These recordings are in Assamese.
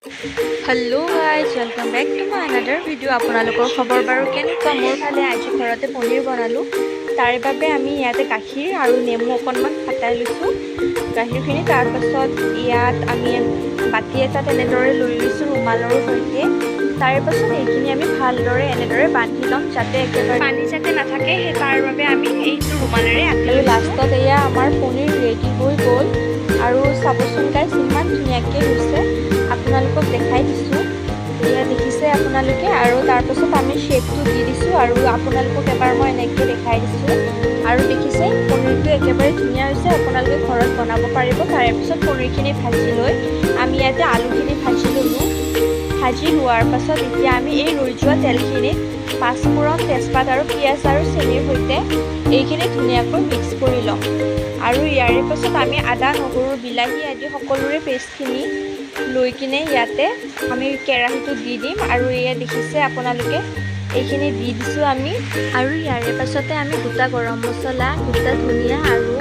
Hello guys welcome back to my another video. आपनलोকৰ खबर बारू केনেকুৱা? মোৰ ফালে আজি ঘৰতে পনীৰ বনালোঁ। তাৰ বাবে আমি ইয়াতে গাখীৰ আৰু নেমু অকণমান ফাটাই লৈছোঁ গাখীৰখিনি। তাৰপাছত ইয়াত আমি বাতি এটা তেনেদৰে লৈ লৈছোঁ ৰুমালৰ সৈতে। তাৰপাছত এইখিনি আমি ভালদৰে এনেদৰে বান্ধি ল'ম যাতে একেবাৰে পানী যাতে নাথাকে, সেই তাৰ বাবে আমি এইটো ৰুমালেৰে আঁকি লাষ্টত এয়া আমাৰ পনীৰ ৰেডি হৈ গ'ল। আৰু চাবচোন গাইজ ইমান ধুনীয়াকৈ হৈছে, আপোনালোকক দেখাই দিছোঁ। এয়া দেখিছে আপোনালোকে। আৰু তাৰপাছত আমি শ্বেপটো দি দিছোঁ আৰু আপোনালোকক এবাৰ মই এনেকৈ দেখাই দিছোঁ। আৰু দেখিছে পনীৰটো একেবাৰে ধুনীয়া হৈছে, আপোনালোকে ঘৰত বনাব পাৰিব। তাৰপিছত পনীৰখিনি ভাজি লৈ আমি ইয়াতে আলুখিনি ভাজি ল'লোঁ। ভাজি লোৱাৰ পাছত এতিয়া আমি এই ৰৈ যোৱা তেলখিনিত পাঁচফোৰণ, তেজপাত আৰু পিঁয়াজ আৰু চেনিৰ সৈতে এইখিনি ধুনীয়াকৈ মিক্স কৰি ল'ম। আৰু ইয়াৰে পাছত আমি আদা, নহৰু, বিলাহী আদি সকলোৰে পেষ্টখিনি লৈ কিনে ইয়াতে আমি কেৰাহীটো দি দিম। আৰু এয়া দেখিছে আপোনালোকে এইখিনি দি দিছোঁ আমি। আৰু ইয়াৰে পাছতে আমি গোটা গৰম মছলা, গোটা ধনিয়া আৰু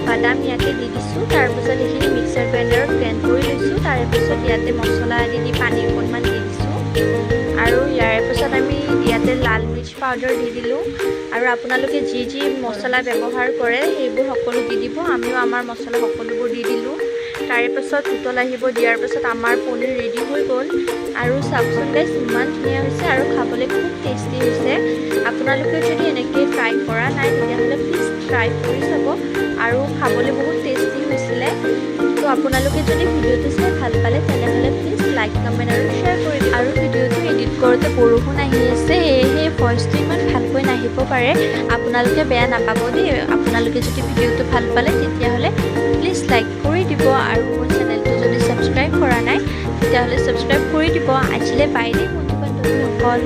বাদাম ইয়াতে দি দিছোঁ। তাৰপিছত এইখিনি মিক্সাৰ গ্ৰাইণ্ডাৰত গ্ৰাইণ্ড কৰি লৈছোঁ। তাৰপিছত ইয়াতে মছলা আদি দি পানী অকণমান দি দিছোঁ। আৰু ইয়াৰে পাছত আমি ইয়াতে লাল মিৰ্চ পাউডাৰ দি দিলোঁ। আৰু আপোনালোকে যি যি মছলা ব্যৱহাৰ কৰে সেইবোৰ সকলো দি দিব। আমিও আমাৰ মছলা সকলোবোৰ দি দিলোঁ। তাৰে পাছত উতল আহিব দিয়াৰ পাছত আমাৰ পনীৰ ৰেডি হৈ গ'ল। আৰু চাওকচোন গাইজ ইমান ধুনীয়া হৈছে আৰু খাবলৈ খুব টেষ্টি হৈছে। আপোনালোকে যদি এনেকৈ ট্ৰাই কৰা নাই তেতিয়াহ'লে প্লিজ ট্ৰাই কৰি চাব। আৰু খাবলৈ বহুত টেষ্টি হৈছিলে। তো আপোনালোকে যদি ভিডিঅ'টো চাই ভাল পালে তেনেহ'লে প্লিজ লাইক, কমেণ্ট আৰু শ্বেয়াৰ কৰি দিব। আৰু ভিডিঅ'টো এডিট কৰোঁতে বৰষুণ আহি আছে, সেয়েহে ভইচটো ইমান ভালকৈ নাহিব পাৰে, আপোনালোকে বেয়া নাপাব দেই। আপোনালোকে যদি ভিডিঅ'টো ভাল পালে তেতিয়াহ'লে প্লিজ লাইক কৰি দিব। আৰু মোৰ চেনেলটো যদি ছাবস্ক্ৰাইব কৰা নাই তেতিয়াহ'লে ছাবস্ক্ৰাইব কৰি দিব। আজিলৈ বাই দেই বন্ধু বান্ধৱীসকল।